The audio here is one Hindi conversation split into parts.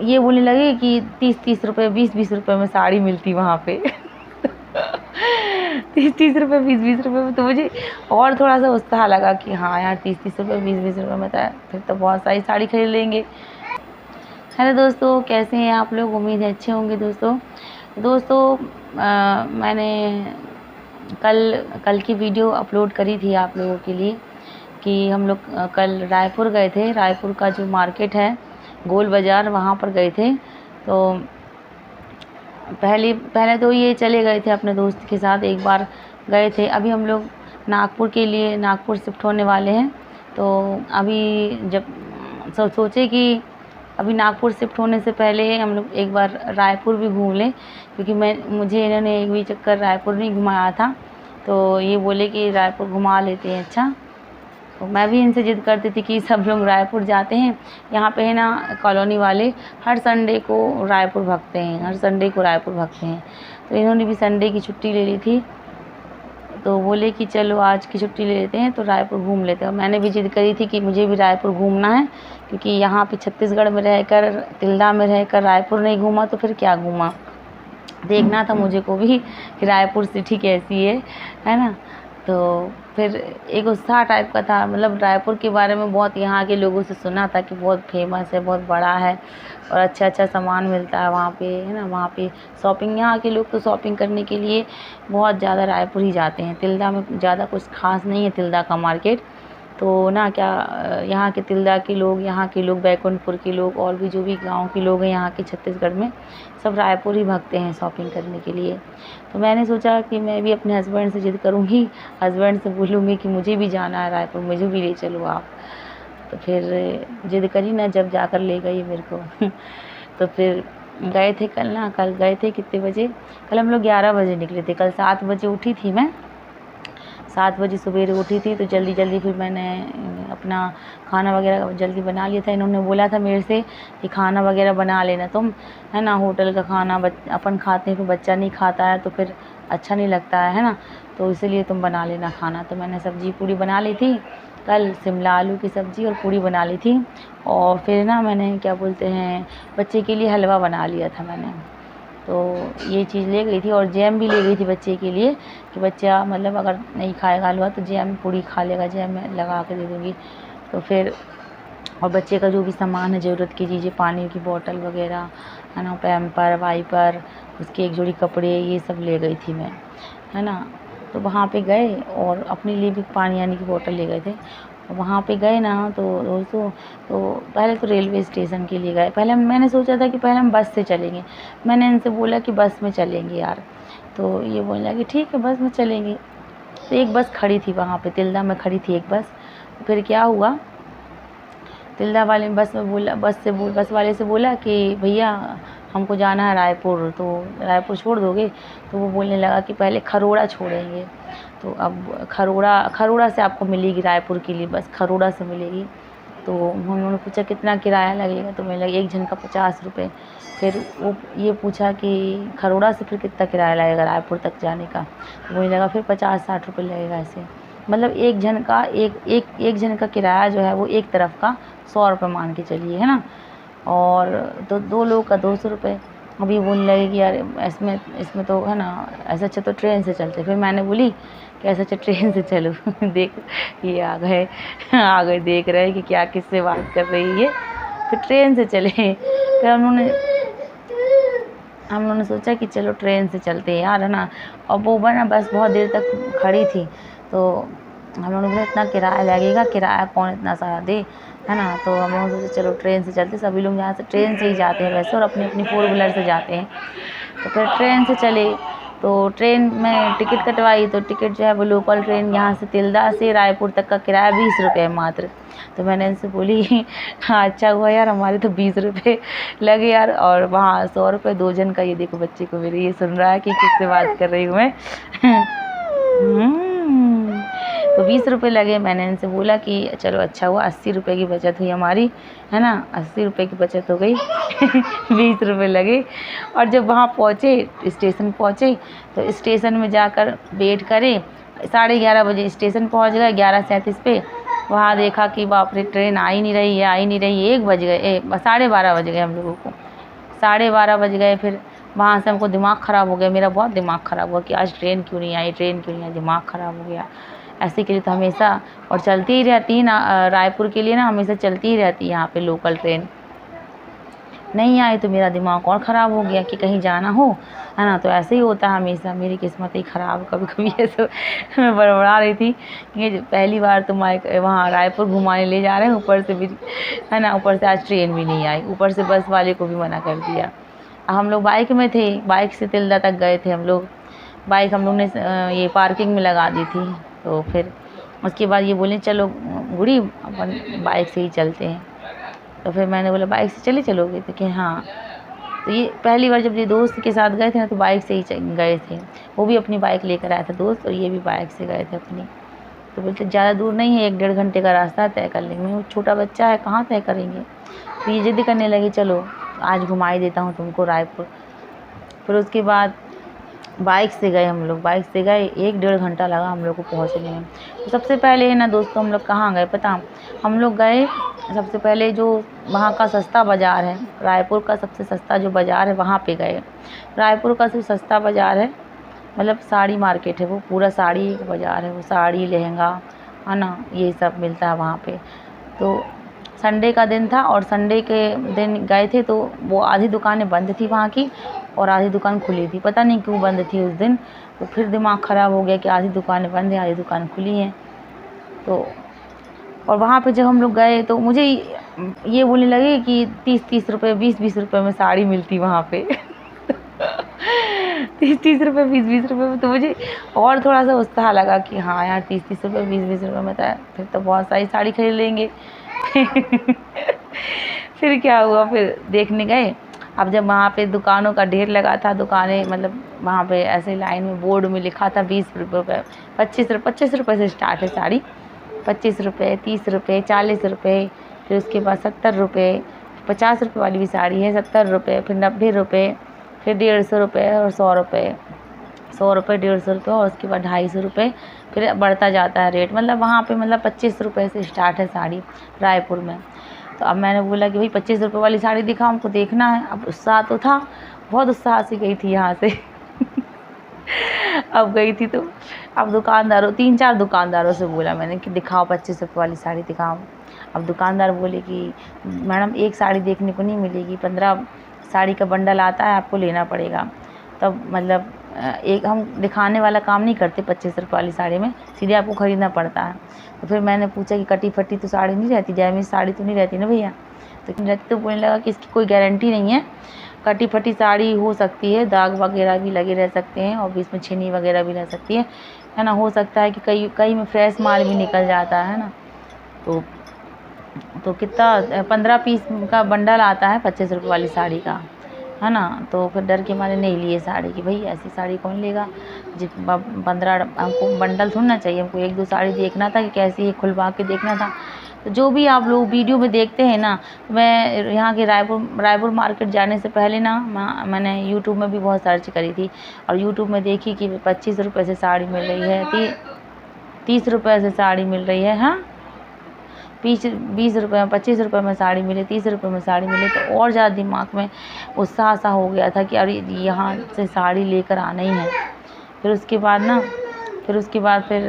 ये बोलने लगे कि 30-30 रुपये 20-20 रुपये में साड़ी मिलती वहाँ पे 30-30 रुपये 20-20 रुपये में। तो मुझे और थोड़ा सा उत्साह लगा कि हाँ यार 30-30 रुपये 20-20 रुपये में था, फिर तो बहुत सारी साड़ी खरीद लेंगे। हेलो दोस्तों, कैसे हैं आप लोग? उम्मीद है अच्छे होंगे दोस्तों। मैंने कल की वीडियो अपलोड करी थी आप लोगों के लिए कि हम लोग कल रायपुर गए थे। रायपुर का जो मार्केट है गोल बाज़ार, वहाँ पर गए थे। तो पहले तो ये चले गए थे अपने दोस्त के साथ, एक बार गए थे। अभी हम लोग नागपुर शिफ्ट होने वाले हैं। तो अभी जब सोचे कि अभी नागपुर शिफ्ट होने से पहले हम लोग एक बार रायपुर भी घूम लें, क्योंकि मुझे इन्होंने एक भी चक्कर रायपुर नहीं घुमाया था। तो ये बोले कि रायपुर घुमा लेते हैं। अच्छा, तो मैं भी इनसे ज़िद करती थी कि सब लोग रायपुर जाते हैं। यहाँ पे है ना कॉलोनी वाले हर संडे को रायपुर भागते हैं, तो इन्होंने भी संडे की छुट्टी ले ली थी। तो बोले कि चलो आज की छुट्टी ले लेते हैं तो रायपुर घूम लेते हैं। मैंने भी ज़िद करी थी कि मुझे भी रायपुर घूमना है, क्योंकि यहाँ पे छत्तीसगढ़ में रहकर, तिल्दा में रहकर रायपुर नहीं घूमा तो फिर क्या घूमा। देखना था मुझे को भी कि रायपुर सिटी कैसी है ना। तो फिर एक उत्साह टाइप का था, मतलब रायपुर के बारे में बहुत यहाँ के लोगों से सुना था कि बहुत फेमस है, बहुत बड़ा है और अच्छा सामान मिलता है वहाँ पे, है ना। वहाँ पे शॉपिंग, यहाँ के लोग तो शॉपिंग करने के लिए बहुत ज़्यादा रायपुर ही जाते हैं। तिल्दा में ज़्यादा कुछ खास नहीं है तिल्दा का मार्केट। तो ना क्या यहाँ के तिल्दा के लोग, यहाँ के लोग बैकुंठपुर के लोग और भी जो भी गांव के लोग हैं यहाँ के छत्तीसगढ़ में, सब रायपुर ही भागते हैं शॉपिंग करने के लिए। तो मैंने सोचा कि मैं भी अपने हस्बैंड से ज़िद करूँगी, हस्बैंड से बोलूँगी कि मुझे भी जाना है रायपुर, मुझे भी ले चलो आप। तो फिर ज़िद करी ना, जब जाकर ले गई मेरे को तो फिर गए थे कल गए थे कितने बजे? कल हम लोग 11 बजे निकले थे। कल 7 बजे उठी थी मैं, 7 बजे सवेरे उठी थी। तो जल्दी फिर मैंने अपना खाना वगैरह जल्दी बना लिया था। इन्होंने बोला था मेरे से कि खाना वगैरह बना लेना तुम, है ना। होटल का खाना अपन खाते हैं, फिर बच्चा नहीं खाता है तो फिर अच्छा नहीं लगता है ना। तो इसलिए तुम बना लेना खाना। तो मैंने सब्ज़ी पूड़ी बना ली थी कल, शिमला आलू की सब्ज़ी और पूड़ी बना ली थी। और फिर ना मैंने क्या बोलते हैं, बच्चे के लिए हलवा बना लिया था मैंने। तो ये चीज़ ले गई थी और जैम भी ले गई थी बच्चे के लिए, कि बच्चा मतलब अगर नहीं खाएगा हलवा तो जैम पूड़ी खा लेगा, जैम में लगा के दे दूँगी। तो फिर और बच्चे का जो भी सामान है, ज़रूरत की चीज़ें, पानी की बोतल वगैरह, है ना, पैम्पर, वाइपर, उसके एक जोड़ी कपड़े, ये सब ले गई थी मैं, है ना। तो वहाँ पे गए और अपने लिए भी पानी आने की बोतल ले गए थे। वहाँ पे गए ना तो दोस्तों, तो पहले तो रेलवे स्टेशन के लिए गए। पहले मैंने सोचा था कि पहले हम बस से चलेंगे। मैंने इनसे बोला कि बस में चलेंगे यार। तो ये बोलने लगे ठीक है बस में चलेंगे। तो एक बस खड़ी थी वहाँ पे, तिल्दा में खड़ी थी एक बस। फिर क्या हुआ, तिल्दा वाले बस वाले से बोला कि भैया हमको जाना है रायपुर, तो रायपुर छोड़ दोगे? तो वो बोलने लगा कि पहले खरोड़ा छोड़ेंगे। तो अब खरोड़ा से आपको मिलेगी रायपुर के लिए बस, खरोड़ा से मिलेगी। तो उन्होंने पूछा कितना किराया लगेगा? तो मैंने लगा एक जन का 50 रुपये। फिर वो ये पूछा कि खरोड़ा से फिर कितना किराया लगेगा रायपुर तक जाने का? तो मुझे लगा फिर 50-60 रुपये लगेगा ऐसे। मतलब एक जन का किराया जो है वो एक तरफ का 100 रुपये मान के चलिए, है ना। और तो 2 लोग का 200 रुपये। अब ये बोलने लगे कि यार इसमें तो है ना, ऐसा अच्छा तो ट्रेन से चलते। फिर मैंने बोली कि ऐसा अच्छा ट्रेन से चलो देख ये आ गए देख रहे हैं कि क्या किससे बात कर रही है। फिर ट्रेन से चले। फिर हम लोगों ने सोचा कि चलो ट्रेन से चलते हैं यार, है ना। और वो ना बस बहुत देर तक खड़ी थी। तो हम लोगों ने बोला इतना किराया लगेगा, किराया कौन इतना सारा दे, है ना। तो हम लोग सोचे चलो ट्रेन से चलते। सभी लोग यहाँ से ट्रेन से ही जाते हैं वैसे, और अपनी 4 व्हीलर से जाते हैं। तो फिर ट्रेन से चले। तो ट्रेन में टिकट कटवाई, तो टिकट जो है वो लोकल ट्रेन यहाँ से तिल्दा से रायपुर तक का किराया 20 रुपये मात्र। तो मैंने इनसे बोली हाँ अच्छा हुआ यार, हमारे तो 20 रुपये लगे यार, और वहाँ 100 रुपये 2 जन का। ये देखो बच्चे को मेरे ये सुन रहा है कि किससे बात कर रही हूँ मैं तो 20 रुपये लगे। मैंने इनसे बोला कि चलो अच्छा हुआ, 80 रुपये की बचत हुई हमारी, है ना। 80 रुपये की बचत हो गई 20 रुपये लगे। और जब वहाँ पहुँचे, स्टेशन पहुँचे, तो स्टेशन में जाकर वेट करें। 11:30 बजे स्टेशन पहुँच गए, 11:37 पे। वहाँ देखा कि बाप रे ट्रेन आ ही नहीं रही है। 1 बज गए, 12:30 बज गए हम लोगों को। 12:30 बज गए। फिर वहाँ से हमको दिमाग ख़राब हो गया, मेरा बहुत दिमाग ख़राब हुआ कि आज ट्रेन क्यों नहीं आई, ट्रेन क्यों नहीं आई, दिमाग ख़राब हो गया। ऐसे के लिए तो हमेशा और चलती ही रहती है ना, रायपुर के लिए ना हमेशा चलती ही रहती है यहाँ पे लोकल ट्रेन। नहीं आई तो मेरा दिमाग और ख़राब हो गया कि कहीं जाना हो, है ना। तो ऐसे ही होता है हमेशा, मेरी किस्मत ही ख़राब। कभी कभी ऐसे मैं बड़बड़ा रही थी कि पहली बार तो वहाँ रायपुर घुमाने ले जा रहे हैं, ऊपर से भी, है ना, ऊपर से आज ट्रेन भी नहीं आई, ऊपर से बस वाले को भी मना कर दिया। हम लोग बाइक में थे, बाइक से तिल्दा तक गए थे हम लोग। बाइक हम लोग ने ये पार्किंग में लगा दी थी। तो फिर उसके बाद ये बोले चलो बुढ़ी अपन बाइक से ही चलते हैं। तो फिर मैंने बोला बाइक से चलोगे, तो कि हाँ। तो ये पहली बार जब ये दोस्त के साथ गए थे ना, तो बाइक से ही गए थे। वो भी अपनी बाइक लेकर आया था दोस्त, और ये भी बाइक से गए थे अपनी। तो बोलते ज़्यादा दूर नहीं है, 1-1.5 घंटे का रास्ता तय कर लेंगे। वो छोटा बच्चा है, कहाँ तय करेंगे। तो ये ज़िद करने लगे चलो आज घुमा ही देता हूँ तुमको रायपुर। फिर उसके बाद बाइक से गए हम लोग, बाइक से गए, 1-1.5 घंटा लगा हम लोग को पहुँचने में। तो सबसे पहले है ना दोस्तों, हम लोग कहाँ गए पता, हम लोग गए सबसे पहले जो वहाँ का सस्ता बाज़ार है, रायपुर का सबसे सस्ता जो बाज़ार है वहाँ पे गए। रायपुर का सबसे सस्ता बाज़ार है, मतलब साड़ी मार्केट है, वो पूरा साड़ी का बाज़ार है। वो साड़ी, लहंगा, है ना, ये सब मिलता है वहाँ पे। तो संडे का दिन था और संडे के दिन गए थे, तो वो आधी दुकानें बंद थी वहाँ की और आधी दुकान खुली थी। पता नहीं क्यों बंद थी उस दिन। तो फिर दिमाग ख़राब हो गया कि आधी दुकानें बंद हैं, आधी दुकान खुली हैं। तो और वहाँ पे जब हम लोग गए तो मुझे ये बोलने लगे कि 30-30 रुपये, 20-20 रुपये में साड़ी मिलती वहाँ पे। 30-30 रुपये, 20-20 रुपये में। तो मुझे और थोड़ा सा उत्साह लगा कि हाँ यार 30-30 रुपये, 20-20 रुपये में था, फिर तो बहुत सारी साड़ी खरीद लेंगे। फिर क्या हुआ, फिर देखने गए। अब जब वहाँ पे दुकानों का ढेर लगा था, दुकानें मतलब वहाँ पे ऐसे लाइन में बोर्ड में लिखा था 20 रुपये, 25 रुपये से स्टार्ट है साड़ी, 25 रुपये, 30 रुपये, 40 रुपये, फिर उसके बाद 70 रुपये, 50 रुपये वाली भी साड़ी है 70 रुपये, फिर 90 रुपये, फिर 150 रुपये और 100 रुपये, 100 रुपये, 150 रुपये, और उसके बाद 250 रुपये, फिर बढ़ता जाता है रेट। मतलब वहाँ पे मतलब 25 रुपये से स्टार्ट है साड़ी रायपुर में। तो अब मैंने बोला कि भाई 25 रुपये वाली साड़ी दिखाओ, हमको देखना है। अब उत्साह तो था, बहुत उत्साह से गई थी यहाँ से। अब गई थी तो अब दुकानदारों 3-4 दुकानदारों से बोला मैंने कि दिखाओ 25 रुपये वाली साड़ी दिखाओ। अब दुकानदार बोले कि मैडम एक साड़ी देखने को नहीं मिलेगी, 15 साड़ी का बंडल आता है, आपको लेना पड़ेगा। तब मतलब एक हम दिखाने वाला काम नहीं करते 25 रुपये वाली साड़ी में, सीधे आपको ख़रीदना पड़ता है। तो फिर मैंने पूछा कि कटी फटी तो साड़ी नहीं रहती, डैमेज साड़ी तो नहीं रहती ना भैया। तो रहती, तो बोलने लगा कि इसकी कोई गारंटी नहीं है, कटी फटी साड़ी हो सकती है, दाग वगैरह भी लगे रह सकते हैं और बीच में छिनी वगैरह भी रह सकती है ना। हो सकता है कि कई में फ्रेश माल भी निकल जाता है ना। तो कितना 15 पीस का बंडल आता है 25 रुपये वाली साड़ी का, है ना। तो फिर डर के मारे नहीं लिए साड़ी कि भाई ऐसी साड़ी कौन लेगा, 15 हमको बंडल थोड़ा ना चाहिए, हमको 1-2 साड़ी देखना था कि कैसी है, खुलवा के देखना था। तो जो भी आप लोग वीडियो में देखते हैं ना, मैं यहाँ के रायपुर मार्केट जाने से पहले ना मैंने यूट्यूब में भी बहुत सर्च करी थी और यूट्यूब में देखी कि 25 रुपये से साड़ी मिल रही है, 30 रुपये से साड़ी मिल रही है, हाँ 20 रुपये, 25 रुपये में साड़ी मिले, 30 रुपये में साड़ी मिले। तो और ज़्यादा दिमाग में उत्साह सा हो गया था कि अरे यहाँ से साड़ी लेकर आना ही है। फिर उसके बाद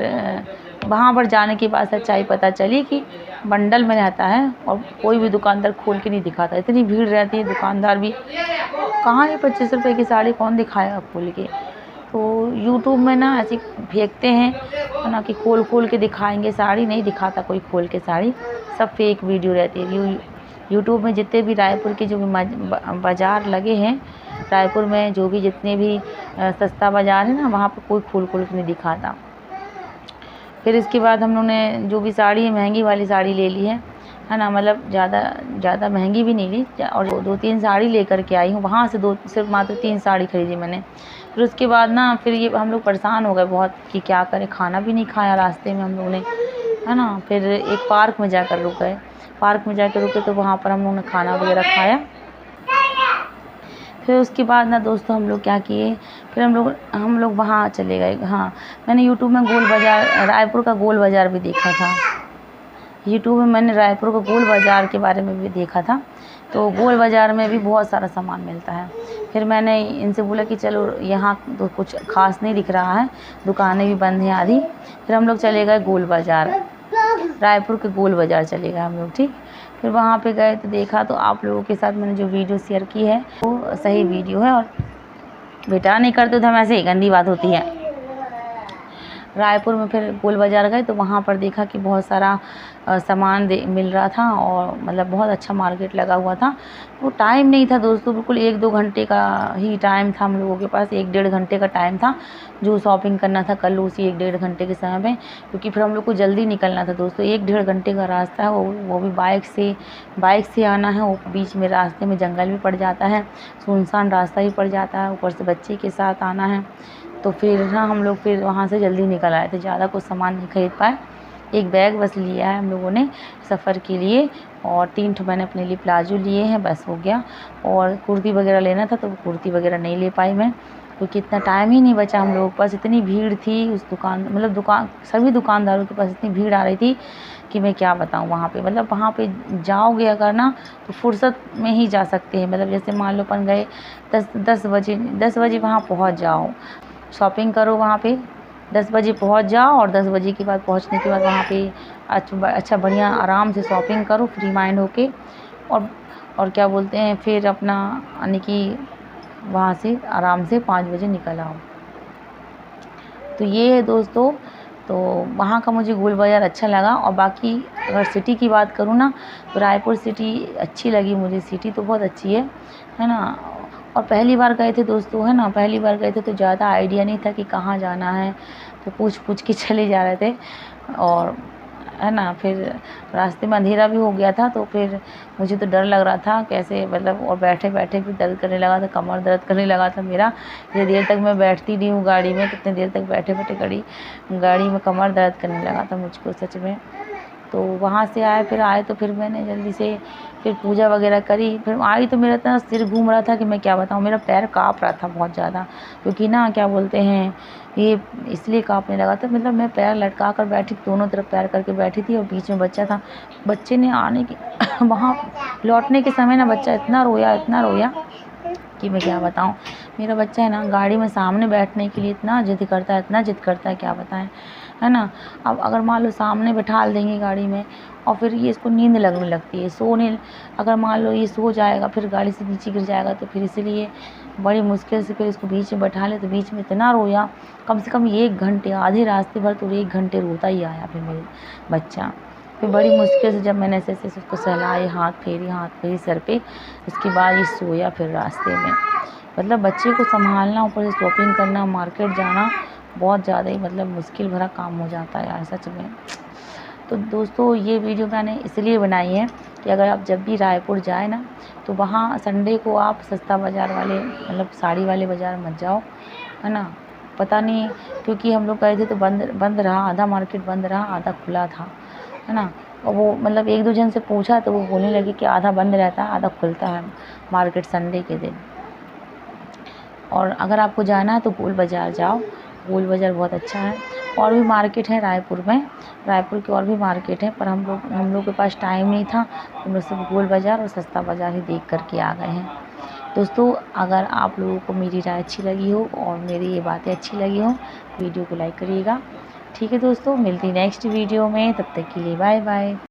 वहाँ पर जाने के बाद सच्चाई पता चली कि बंडल में रहता है और कोई भी दुकानदार खोल के नहीं दिखाता। इतनी भीड़ रहती है, दुकानदार भी कहाँ है 25 रुपये की साड़ी कौन दिखाएगा खोल के। तो यूट्यूब में ना ऐसे फेंकते हैं ना कि खोल के दिखाएंगे, साड़ी नहीं दिखाता कोई खोल के साड़ी, सब फेक वीडियो रहती है। यूट्यूब में जितने भी रायपुर के जो भी बाज़ार लगे हैं, रायपुर में जो भी जितने भी सस्ता बाज़ार है ना, वहाँ पर कोई खोल के नहीं दिखाता। फिर इसके बाद हम लोगों ने जो भी साड़ी है महंगी वाली साड़ी ले ली है ना, मतलब ज़्यादा महंगी भी नहीं ली, और 2-3 साड़ी लेकर के आई हूँ वहाँ से। सिर्फ मात्र 3 साड़ी खरीदी मैंने। फिर उसके बाद ना फिर ये हम लोग परेशान हो गए बहुत कि क्या करें, खाना भी नहीं खाया रास्ते में हम लोगों ने, है ना। फिर एक पार्क में जाकर रुके, तो वहाँ पर हम लोगों ने खाना वगैरह खाया। फिर उसके बाद ना दोस्तों हम लोग क्या किए, फिर हम लोग वहाँ चले गए। हाँ, मैंने यूट्यूब में रायपुर का गोल बाज़ार भी देखा था। यूट्यूब में मैंने रायपुर का गोल बाज़ार के बारे में भी देखा था तो गोल बाज़ार में भी बहुत सारा सामान मिलता है। फिर मैंने इनसे बोला कि चलो यहाँ तो कुछ ख़ास नहीं दिख रहा है, दुकानें भी बंद हैं आधी। फिर हम लोग चले गए गोल बाज़ार, रायपुर के गोल बाज़ार चले गए हम लोग, ठीक। फिर वहाँ पे गए तो देखा, तो आप लोगों के साथ मैंने जो वीडियो शेयर की है वो सही वीडियो है, और बेटा नहीं करते तो हम ऐसे ही, गंदी बात होती है। रायपुर में फिर गोल बाज़ार गए तो वहाँ पर देखा कि बहुत सारा सामान मिल रहा था, और मतलब बहुत अच्छा मार्केट लगा हुआ था। वो टाइम नहीं था दोस्तों, बिल्कुल 1-2 घंटे का ही टाइम था हम लोगों के पास, 1-1.5 घंटे का टाइम था जो शॉपिंग करना था कर लो उसी 1-1.5 घंटे के समय में, क्योंकि फिर हम लोग को जल्दी निकलना था दोस्तों। 1-1.5 घंटे का रास्ता है, वो भी बाइक से आना है। वो बीच में रास्ते में जंगल भी पड़ जाता है, सुनसान रास्ता ही पड़ जाता है, ऊपर से बच्चे के साथ आना है। तो फिर ना हम लोग फिर वहाँ से जल्दी निकल आए थे, ज़्यादा कुछ सामान नहीं खरीद पाए। एक बैग बस लिया है हम लोगों ने सफ़र के लिए, और 3 ठो मैंने अपने लिए प्लाजो लिए हैं, बस हो गया। और कुर्ती वगैरह लेना था तो कुर्ती वगैरह नहीं ले पाई मैं, क्योंकि इतना टाइम ही नहीं बचा हम लोगों के पास। इतनी भीड़ थी उस दुकान सभी दुकानदारों के पास इतनी भीड़ आ रही थी कि मैं क्या बताऊँ। वहाँ पे मतलब वहाँ पे जाओगे अगर ना तो फुर्सत में ही जा सकते हैं। मतलब जैसे मान लो अपन गए 10 बजे वहाँ पहुँच जाओ, शॉपिंग करो वहाँ पे, 10 बजे पहुँच जाओ, और 10 बजे के बाद पहुँचने के बाद वहाँ पे अच्छा बढ़िया आराम से शॉपिंग करो फ्री माइंड होके, और क्या बोलते हैं, फिर अपना यानी कि वहाँ से आराम से 5 बजे निकल आओ। तो ये है दोस्तों, तो वहाँ का मुझे गोल बाज़ार अच्छा लगा। और बाकी अगर सिटी की बात करूँ ना, तो रायपुर सिटी अच्छी लगी मुझे। सिटी तो बहुत अच्छी है ना। और पहली बार गए थे दोस्तों, है ना, पहली बार गए थे तो ज़्यादा आइडिया नहीं था कि कहाँ जाना है, तो पूछ के चले जा रहे थे, और है ना। फिर रास्ते में अंधेरा भी हो गया था, तो फिर मुझे तो डर लग रहा था कैसे, मतलब, और बैठे बैठे भी दर्द करने लगा था, कमर दर्द करने लगा था मेरा। इतनी देर तक मैं बैठती नहीं हूँ गाड़ी में, कितनी देर तक बैठे बैठे गाड़ी में कमर दर्द करने लगा था मुझको सच में। तो वहाँ से आए तो फिर मैंने जल्दी से फिर पूजा वगैरह करी। फिर आई तो मेरा इतना सिर घूम रहा था कि मैं क्या बताऊँ, मेरा पैर काँप रहा था बहुत ज़्यादा, क्योंकि ना क्या बोलते हैं, ये इसलिए काँपने लगा था। मतलब मैं पैर लटका कर बैठी, दोनों तरफ पैर करके बैठी थी, और बीच में बच्चा था। बच्चे ने आने की वहाँ लौटने के समय ना बच्चा इतना रोया कि मैं क्या बताऊँ। मेरा बच्चा है ना गाड़ी में सामने बैठने के लिए इतना जिद करता है क्या बताएं, है ना। अब अगर मान लो सामने बैठा देंगे गाड़ी में, और फिर ये इसको नींद लगने लगती है, अगर मान लो ये सो जाएगा फिर गाड़ी से नीचे गिर जाएगा, तो फिर इसलिए बड़ी मुश्किल से फिर इसको बीच में बैठा ले। तो बीच में इतना रोया, कम से कम 1 घंटे, आधे रास्ते भर तो 1 घंटे रोता ही आया फिर मेरा बच्चा। फिर बड़ी मुश्किल से जब मैंने ऐसे उसको सहलाए, हाथ फेरी सर पे, उसके बाद ये सोया फिर रास्ते में। मतलब बच्चे को संभालना, ऊपर से शॉपिंग करना, मार्केट जाना, बहुत ज़्यादा ही मतलब मुश्किल भरा काम हो जाता है यार सच में। तो दोस्तों ये वीडियो मैंने इसलिए बनाई है कि अगर आप जब भी रायपुर जाए ना, तो वहाँ संडे को आप सस्ता बाज़ार वाले, मतलब साड़ी वाले बाज़ार मत जाओ, है ना। पता नहीं, क्योंकि हम लोग गए थे तो बंद रहा, आधा मार्केट बंद रहा, आधा खुला था, है ना। और वो मतलब 1-2 जन से पूछा तो वो बोलने लगे कि आधा बंद रहता है, आधा खुलता है मार्केट संडे के दिन। और अगर आपको जाना है तो गोल बाज़ार जाओ, गोल बाज़ार बहुत अच्छा है। और भी मार्केट है रायपुर में, रायपुर की और भी मार्केट है, पर हम लोग के पास टाइम नहीं था, हम लोग सिर्फ गोल बाज़ार और सस्ता बाज़ार ही देख कर के आ गए हैं। दोस्तों अगर आप लोगों को मेरी राय अच्छी लगी हो और मेरी ये बातें अच्छी लगी हो, वीडियो को लाइक करिएगा। ठीक है दोस्तों, मिलती नेक्स्ट वीडियो में, तब तक के लिए बाय बाय।